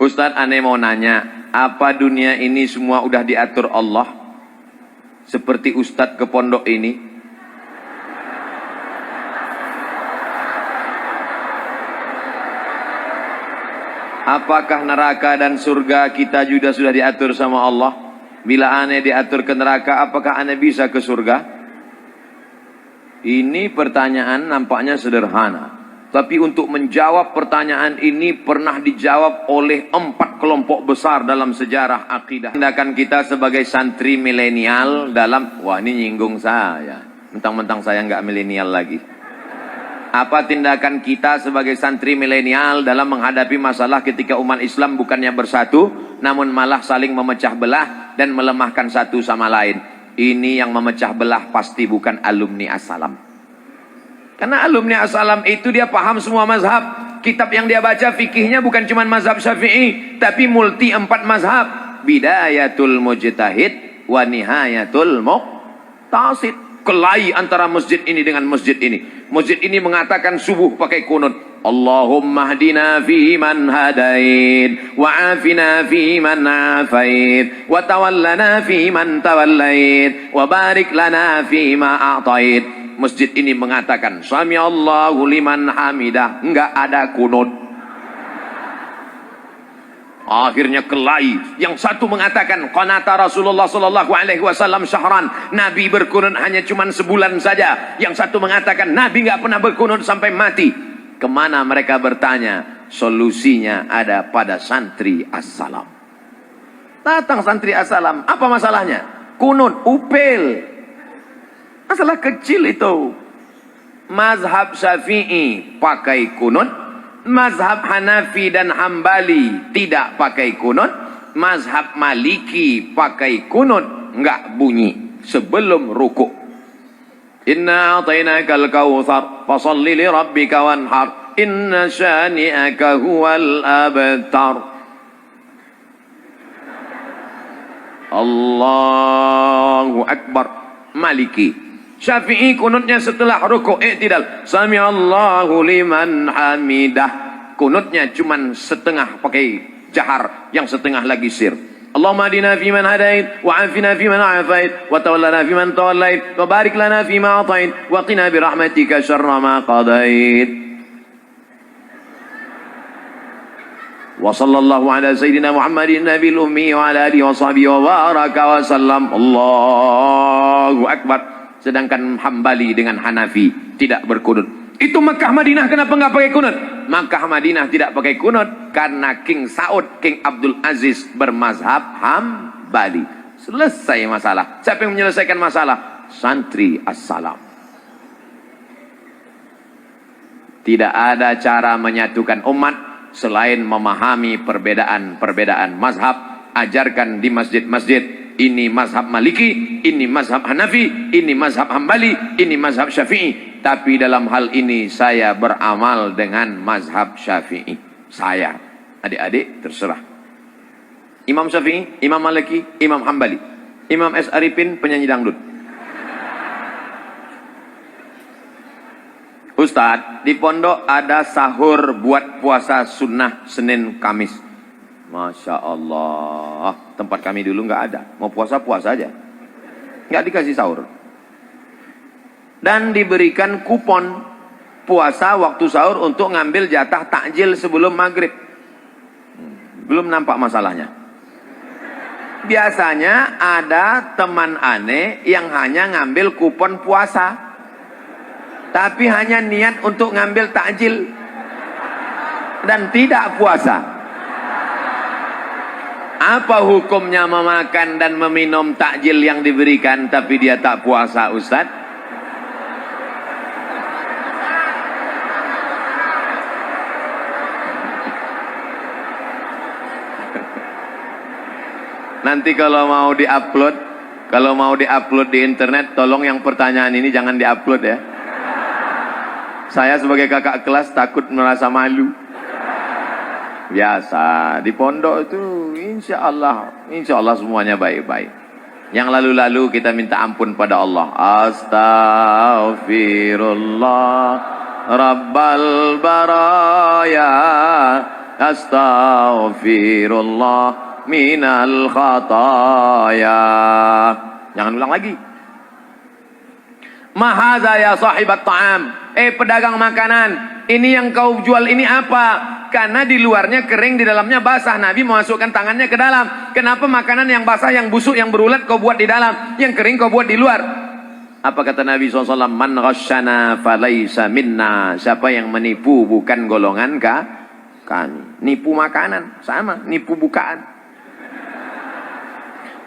Ustadz, aneh mau nanya, apa dunia ini semua udah diatur Allah? Seperti Ustadz ke pondok ini? Apakah neraka dan surga kita juga sudah diatur sama Allah? Bila aneh diatur ke neraka, apakah aneh bisa ke surga? Ini pertanyaan nampaknya sederhana. Tapi untuk menjawab pertanyaan ini pernah dijawab oleh 4 kelompok besar dalam sejarah akidah. Tindakan kita sebagai santri milenial dalam, wah ini nyinggung saya. Mentang-mentang saya nggak milenial lagi. Apa tindakan kita sebagai santri milenial dalam menghadapi masalah ketika umat Islam bukannya bersatu, namun malah saling memecah belah dan melemahkan satu sama lain. Ini yang memecah belah pasti bukan alumni As-Salam. Karena alumni As-Salam itu dia paham semua mazhab. Kitab yang dia baca fikihnya bukan cuma mazhab Syafi'i, tapi multi 4 mazhab. Bidayatul Mujtahid wa Nihayatul Muqtasid. Kelahi antara masjid ini dengan masjid ini. Masjid ini mengatakan subuh pakai kunut. Allahumma hdina fi man hadait, wa afina fi man afait, wa tawallana fi man tawallait, wa barik lana fi ma a'tait. Masjid ini mengatakan Sami Allahu liman hamidah, enggak ada kunut. Akhirnya kelahi. Yang satu mengatakan qanata Rasulullah sallallahu alaihi wasallam syahran, Nabi berkunut hanya cuma sebulan saja. Yang satu mengatakan Nabi enggak pernah berkunut sampai mati. Kemana mereka bertanya? Solusinya ada pada santri As-Salam. Datang santri As-Salam, apa masalahnya? Kunut, upil. Masalah kecil itu. Mazhab Syafi'i pakai kunut, mazhab Hanafi dan Hambali tidak pakai kunut, mazhab Maliki pakai kunut, enggak bunyi sebelum rukuk. Inna a'tainakal kautsar fasholli li rabbika wanhar inna syani'aka huwal abtar. Allahu akbar. Maliki. Syafi'i kunutnya setelah rukuk i'tidal. Sami Allahu liman hamidah. Kunutnya cuman setengah pakai jahar, yang setengah lagi sir. Allahumma hadina fi man hadait, wa afina fi man afait, wa tawallana fi man tawallait, wa barik lana fi ma atait, wa qina bi rahmatika syarra ma qadait. Wa sallallahu ala sayyidina Muhammadin nabiyil ummi wa ala alihi wa sahbihi wa baraka wa sallam. Allahu akbar. Sedangkan Hambali dengan Hanafi tidak berkunut. Itu Makkah Madinah kenapa nggak pakai kunut? Makkah Madinah tidak pakai kunut karena King Saud, King Abdul Aziz bermazhab Hambali. Selesai masalah. Siapa yang menyelesaikan masalah? Santri As-Salam. Tidak ada cara menyatukan umat selain memahami perbedaan-perbedaan mazhab. Ajarkan di masjid-masjid. Ini mazhab Maliki, ini mazhab Hanafi, ini mazhab Hambali, ini mazhab Syafi'i. Tapi dalam hal ini saya beramal dengan mazhab Syafi'i. Saya, adik-adik terserah. Imam Syafi'i, Imam Maliki, Imam Hambali. Imam S. Arifin penyanyi dangdut. Ustadz, di pondok ada sahur buat puasa sunnah Senin Kamis. Masya Allah. Tempat kami dulu nggak ada. Mau puasa-puasa aja. Nggak dikasih sahur. Dan diberikan kupon puasa waktu sahur untuk ngambil jatah takjil sebelum maghrib. Belum nampak masalahnya. Biasanya ada teman aneh yang hanya ngambil kupon puasa. Tapi hanya niat untuk ngambil takjil. Dan tidak puasa. Apa hukumnya memakan dan meminum takjil yang diberikan tapi dia tak puasa, Ustaz? Nanti kalau mau diupload di internet, tolong yang pertanyaan ini jangan diupload ya. Saya sebagai kakak kelas takut merasa malu. Biasa di pondok itu insya Allah semuanya baik-baik. Yang lalu-lalu kita minta ampun pada Allah. Astaghfirullah Rabbal baraya Astaghfirullah minal khataya. Jangan ulang lagi. Mahadha ya sahibat ta'am. Pedagang makanan, ini yang kau jual ini apa? Karena di luarnya kering, di dalamnya basah. Nabi memasukkan tangannya ke dalam. Kenapa makanan yang basah, yang busuk, yang berulat kau buat di dalam, yang kering kau buat di luar? Apa kata Nabi SAW? Man ghasyana falaysa minna. Siapa yang menipu bukan golongan kami. Nipu makanan sama, nipu bukaan.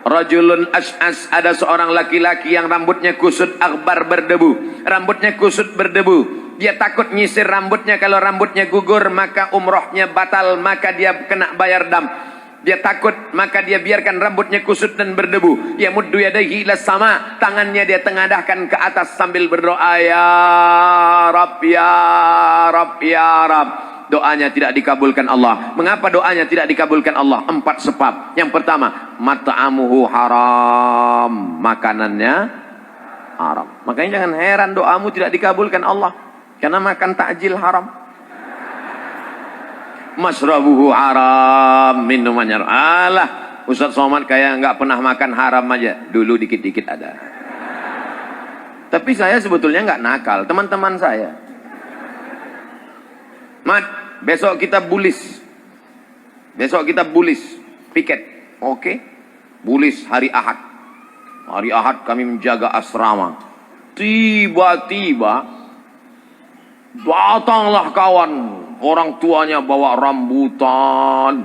Rajulun as'as, ada seorang laki-laki yang rambutnya kusut akbar berdebu. Rambutnya kusut berdebu. Dia takut nyisir rambutnya, kalau rambutnya gugur maka umrohnya batal, maka dia kena bayar dam. Dia takut, maka dia biarkan rambutnya kusut dan berdebu. Ya muddu yadayhi ila sama, tangannya dia tengadahkan ke atas sambil berdoa, ya Rabb, ya Rabb, ya Rabb. Doanya tidak dikabulkan Allah. Mengapa doanya tidak dikabulkan Allah? 4 sebab. Yang pertama, mat'amuhu haram, makanannya haram. Makanya jangan heran doamu tidak dikabulkan Allah, karena makan takjil haram. Masrabuhu haram, minumannya haram. Alah, Ustaz Somad kayak nggak pernah makan haram aja. Dulu dikit-dikit ada. Tapi saya sebetulnya nggak nakal, teman-teman saya. Mat, besok kita bulis. Besok kita bulis, piket. Oke? Bulis hari Ahad. Hari Ahad kami menjaga asrama. Tiba-tiba datanglah kawan, orang tuanya bawa rambutan.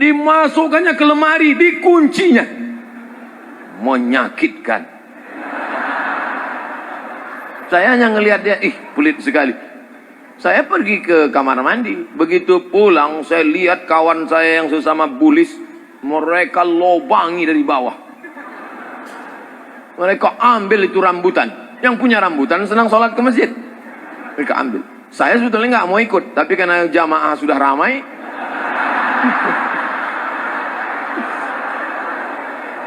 Dimasukkannya ke lemari, dikuncinya. Menyakitkan. Saya hanya ngelihat dia, pelit sekali. Saya pergi ke kamar mandi. Begitu pulang, saya lihat kawan saya yang sesama bulis, mereka lobangi dari bawah. Mereka ambil itu rambutan. Yang punya rambutan senang sholat ke masjid. Mereka ambil. Saya sebetulnya nggak mau ikut, tapi karena jamaah sudah ramai.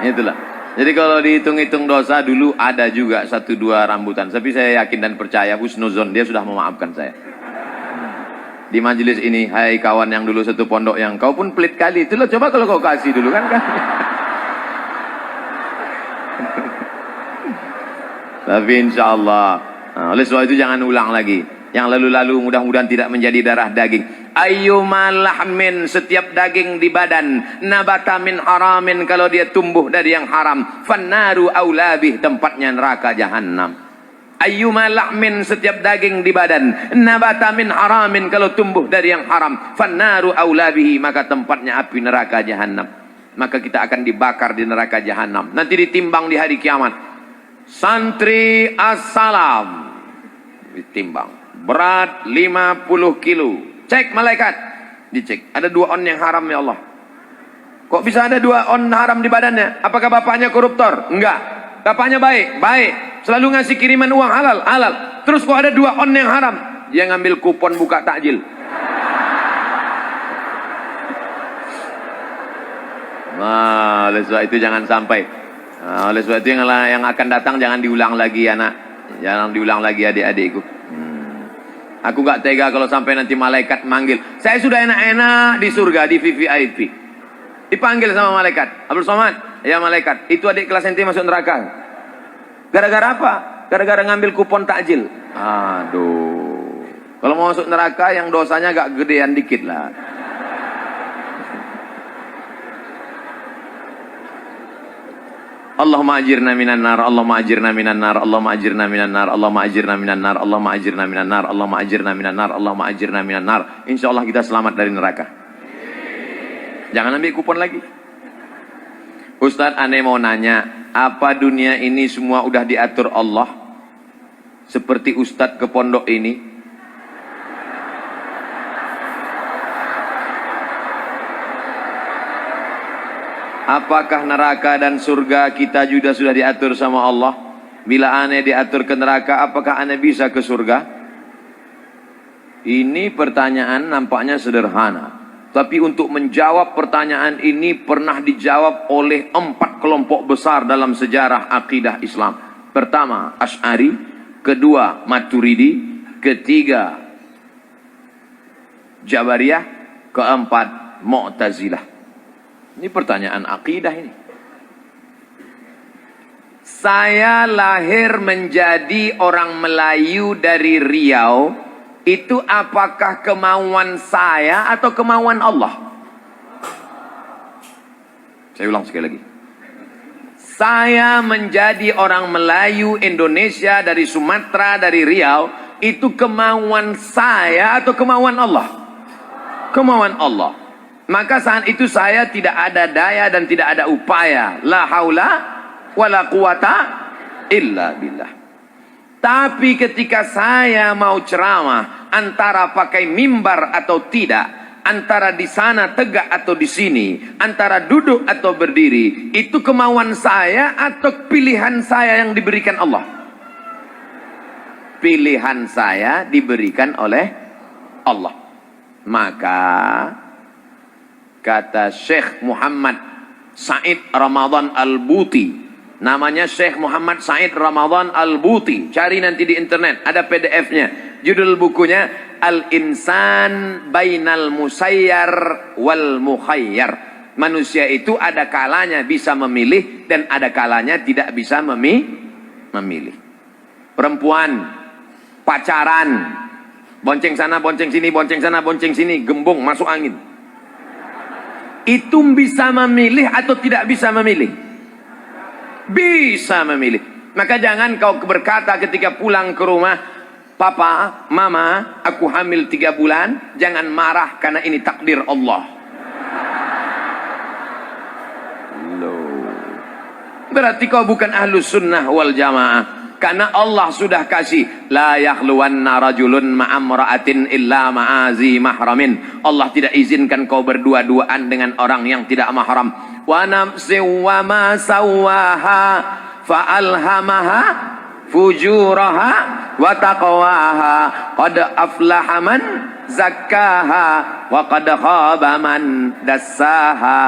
Itulah. Jadi kalau dihitung-hitung dosa, dulu ada juga 1-2 rambutan. Tapi saya yakin dan percaya husnuzon, dia sudah memaafkan saya. Di majelis ini, hai kawan yang dulu satu pondok yang kau pun pelit kali, itulah coba kalau kau kasih dulu kan. Tapi insya Allah, oleh sebab itu jangan ulang lagi. Yang lalu-lalu mudah-mudahan tidak menjadi darah daging. Ayyuma lahmin, setiap daging di badan, nabata min haramin, kalau dia tumbuh dari yang haram, fannaru aulabih, tempatnya neraka jahannam. Ayyuma lahmin, setiap daging di badan, nabata min haramin, kalau tumbuh dari yang haram, fannaru aulabihi, maka tempatnya api neraka jahannam. Maka kita akan dibakar di neraka jahannam. Nanti ditimbang di hari kiamat. Santri as-salam ditimbang, berat 50 kilo. Cek malaikat, dicek. Ada 2 on yang haram ya Allah. Kok bisa ada 2 on haram di badannya? Apakah bapaknya koruptor? Enggak. Bapaknya baik? Baik. Selalu ngasih kiriman uang halal? Halal. Terus kok ada 2 on yang haram? Dia ngambil kupon buka takjil. Nah, oleh sebab itu jangan sampai. Nah, oleh sebab itu yang akan datang jangan diulang lagi anak. Jangan diulang lagi adik-adikku. Aku gak tega kalau sampai nanti malaikat manggil. Saya sudah enak-enak di surga, di VVIP. Dipanggil sama malaikat. Abdul Somad, ya malaikat, itu adik kelas ente masuk neraka. Gara-gara apa? Gara-gara ngambil kupon takjil. Aduh. Kalau mau masuk neraka yang dosanya agak gedean dikit lah. Allahumma ajirna minan nar, Allahumma ajirna minan nar, Allahumma ajirna minan nar, Allahumma ajirna minan nar, Allahumma ajirna minan nar, Allahumma ajirna minan nar, Allahumma ajirna minan nar. Insyaallah kita selamat dari neraka. Jangan ambil kupon lagi. Ustaz, aneh mau nanya, apa dunia ini semua udah diatur Allah? Seperti Ustaz ke pondok ini? Apakah neraka dan surga kita juga sudah diatur sama Allah? Bila aneh diatur ke neraka, apakah aneh bisa ke surga? Ini pertanyaan nampaknya sederhana. Tapi untuk menjawab pertanyaan ini pernah dijawab oleh 4 kelompok besar dalam sejarah akidah Islam. Pertama, Asy'ari. Kedua, Maturidi. Ketiga, Jabariyah. keempat Mu'tazilah. Ini pertanyaan akidah ini. Saya lahir menjadi orang Melayu dari Riau, itu apakah kemauan saya atau kemauan Allah? Saya ulang sekali lagi. Saya menjadi orang Melayu Indonesia dari Sumatera, dari Riau, itu kemauan saya atau kemauan Allah? Kemauan Allah. Maka saat itu saya tidak ada daya dan tidak ada upaya. La haula wala quwata illa billah. Tapi ketika saya mau ceramah, antara pakai mimbar atau tidak, antara di sana tegak atau di sini, antara duduk atau berdiri, itu kemauan saya atau pilihan saya yang diberikan Allah? Pilihan saya diberikan oleh Allah. Maka kata Syekh Muhammad Said Ramadan Al-Buti, namanya Syekh Muhammad Said Ramadan Al-Buti, cari nanti di internet, ada PDF-nya. Judul bukunya Al-Insan Bainal Musayyar wal Mukhayyar. Manusia itu ada kalanya bisa memilih dan ada kalanya tidak bisa memilih. Perempuan pacaran, bonceng sana, bonceng sini, bonceng sana, bonceng sini, gembung, masuk angin. Itu bisa memilih atau tidak bisa memilih? Bisa memilih. Maka jangan kau berkata ketika pulang ke rumah, Papa, Mama, aku hamil 3 bulan, jangan marah karena ini takdir Allah. Loh. Berarti kau bukan ahlus sunnah wal jamaah. Karena Allah sudah kasih, la yakhluwanna rajulun ma'amra'atin illa ma'azi mahramin. Allah tidak izinkan kau berdua-duaan dengan orang yang tidak mahram. Wa nafsi wa ma sawaha fa'alhamaha fujuraha wa taqwaha qad aflaha man zakkaha wa qad khaba man dassaha.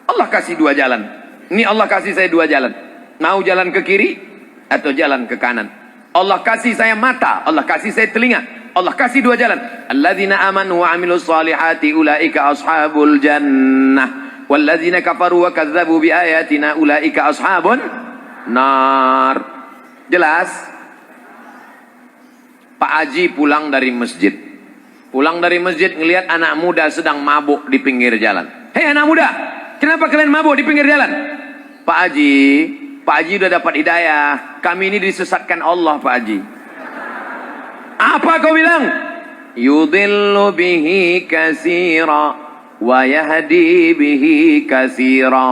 Allah kasih 2 jalan. Ini Allah kasih saya 2 jalan. Mau jalan ke kiri atau jalan ke kanan. Allah kasih saya mata, Allah kasih saya telinga. Allah kasih 2 jalan. Alladzina amanu wa amilus solihati ulaika ashabul jannah. Walladzina kafaru wa kadzabu bi ayatina ulaika ashabun nar. Jelas? Pak Haji pulang dari masjid. Pulang dari masjid ngelihat anak muda sedang mabuk di pinggir jalan. Hei anak muda, kenapa kalian mabuk di pinggir jalan? Pak Haji udah dapat hidayah. Kami ini disesatkan Allah, Pak Haji. Apa kau bilang? Yudhillu bihi katsira wa yahdi bihi katsira.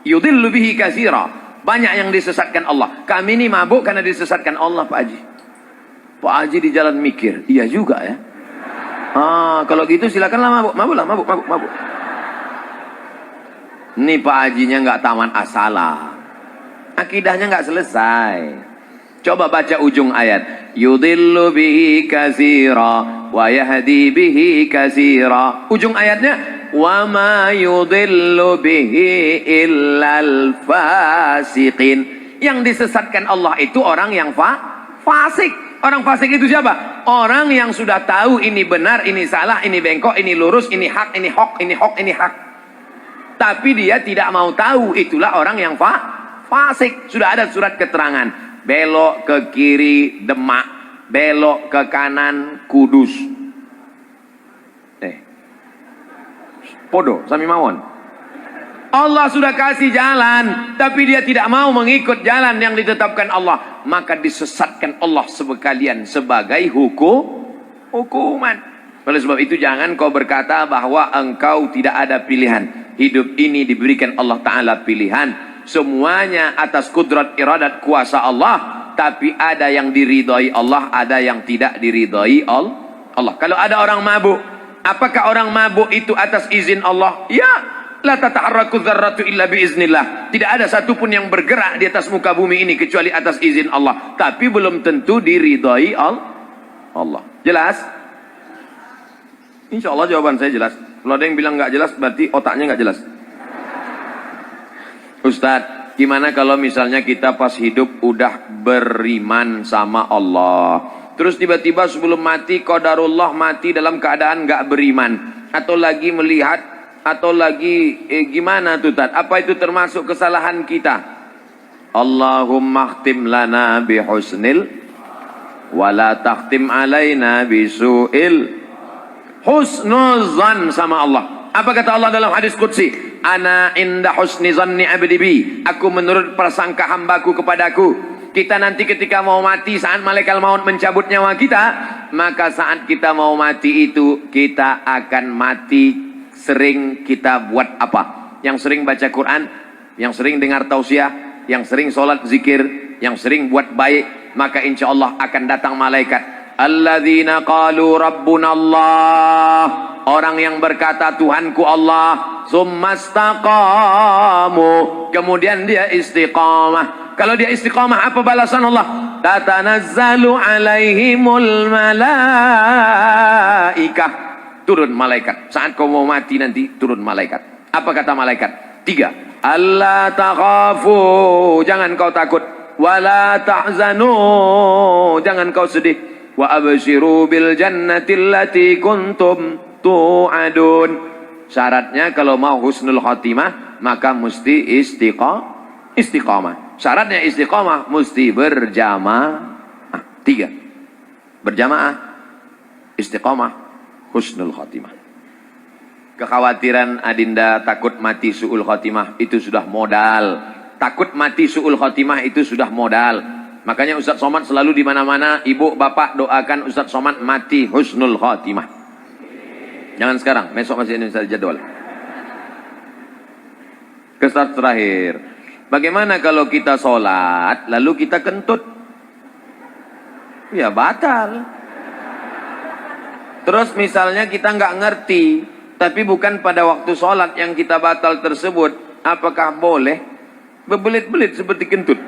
Yudhillu bihi katsira. Banyak yang disesatkan Allah. Kami ini mabuk karena disesatkan Allah, Pak Haji. Pak Haji di jalan mikir, iya juga ya. Kalau gitu silakanlah mabuk. Mabuk. Ini Pak Hajinya nggak taman asalah. Akidahnya nggak selesai. Coba baca ujung ayat. Yudhillu bihi katsira wa yahdi bihi katsira. Ujung ayatnya, wa ma yudhillu bihi illal fasiqin. Yang disesatkan Allah itu orang yang fasik. Orang fasik itu siapa? Orang yang sudah tahu ini benar, ini salah, ini bengkok, ini lurus, ini hak, ini hok, ini hok, ini hak. Tapi dia tidak mau tahu. Itulah orang yang fasik. Sudah ada surat keterangan. Belok ke kiri Demak, belok ke kanan Kudus. Podo sami mawon. Allah sudah kasih jalan, tapi dia tidak mau mengikut jalan yang ditetapkan Allah. Maka disesatkan Allah sekalian sebagai hukuman. Oleh sebab itu jangan kau berkata bahwa engkau tidak ada pilihan. Hidup ini diberikan Allah Ta'ala pilihan. Semuanya atas kudrat iradat kuasa Allah. Tapi ada yang diridhai Allah, ada yang tidak diridhai Allah. Kalau ada orang mabuk, apakah orang mabuk itu atas izin Allah? Ya, la tataharraku dzarratu illa biiznillah. Tidak ada satupun yang bergerak di atas muka bumi ini kecuali atas izin Allah. Tapi belum tentu diridhai Allah. Jelas? Insya Allah jawaban saya jelas. Kalau ada yang bilang nggak jelas, berarti otaknya nggak jelas. Ustadz, gimana kalau misalnya kita pas hidup udah beriman sama Allah, terus tiba-tiba sebelum mati qadarullah mati dalam keadaan nggak beriman, atau lagi melihat, atau lagi gimana tuh Tat? Apa itu termasuk kesalahan kita? Allahumma khtim lana bihusnil wala takhtim alaina bisu'il. Husnul zan sama Allah. Apa kata Allah dalam hadis qudsi? Ana inda husni zanni abdi bi. Aku menurut prasangka hambaku kepadaku. Kita nanti ketika mau mati, saat malaikat maut mencabut nyawa kita, maka saat kita mau mati itu, kita akan mati. Sering kita buat apa? Yang sering baca Quran, yang sering dengar tausiah, yang sering sholat zikir, yang sering buat baik, maka insya Allah akan datang malaikat. Alladzina qalu rabbuna Allah, orang yang berkata Tuhanku Allah, summastaqamu, kemudian dia istiqamah. Kalau dia istiqamah, apa balasan Allah? Tatanazzalu alaihimul malaikah, turun malaikat. Saat kau mau mati nanti turun malaikat. Apa kata malaikat? 3. Allah takhafu, jangan kau takut. Wala tahzanu, jangan kau sedih. Wa abshiru bil jannati allati kuntum tu'adun. Syaratnya kalau mau husnul khatimah, maka mesti istiqamah. Syaratnya istiqamah mesti berjamaah. 3. Berjamaah, istiqamah, husnul khatimah. Kekhawatiran adinda takut mati su'ul khatimah itu sudah modal. Takut mati su'ul khatimah itu sudah modal. Makanya Ustaz Somad selalu di mana-mana, ibu bapak doakan Ustaz Somad mati husnul khatimah. Jangan sekarang, besok masih ada jadwal. Kesan terakhir, bagaimana kalau kita sholat lalu kita kentut? Ya batal. Terus misalnya kita nggak ngerti, tapi bukan pada waktu sholat yang kita batal tersebut, apakah boleh berbelit-belit seperti kentut?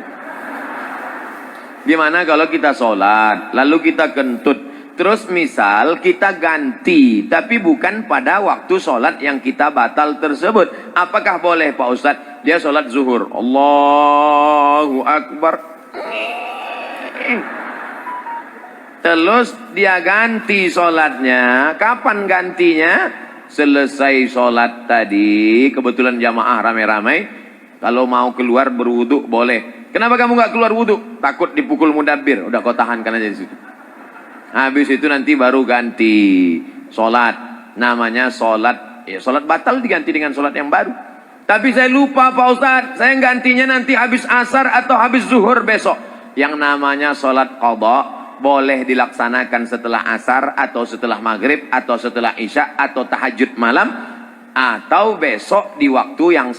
Gimana kalau kita sholat, lalu kita kentut, terus misal kita ganti, tapi bukan pada waktu sholat yang kita batal tersebut, apakah boleh Pak Ustadz? Dia sholat zuhur, Allahu Akbar, terus dia ganti sholatnya. Kapan gantinya? Selesai sholat tadi, kebetulan jamaah ramai-ramai, kalau mau keluar berwudu boleh. Kenapa kamu nggak keluar wudu? Takut dipukul mudabbir. Udah kau tahankan aja di situ. Habis itu nanti baru ganti sholat. Namanya sholat, ya sholat batal diganti dengan sholat yang baru. Tapi saya lupa Pak Ustadz, saya gantinya nanti habis asar atau habis zuhur besok. Yang namanya sholat qadha boleh dilaksanakan setelah asar atau setelah maghrib atau setelah isya atau tahajud malam atau besok di waktu yang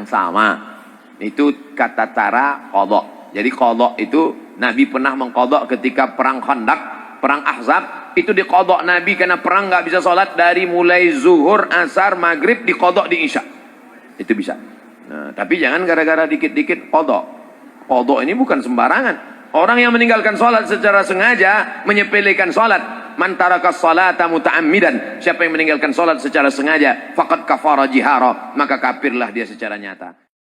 sama. Itu kata cara qadha. Jadi qadha itu Nabi pernah mengqadha ketika perang Khandaq, perang Ahzab, itu diqadha Nabi karena perang nggak bisa sholat dari mulai zuhur, asar, maghrib diqadha di isya. Itu bisa. Nah, tapi jangan gara-gara dikit-dikit qadha. Qadha ini bukan sembarangan. Orang yang meninggalkan sholat secara sengaja menyepelekan sholat. Man taraka sholata muta'ammidan, siapa yang meninggalkan sholat secara sengaja, faqad kafara jihara, maka kafirlah dia secara nyata.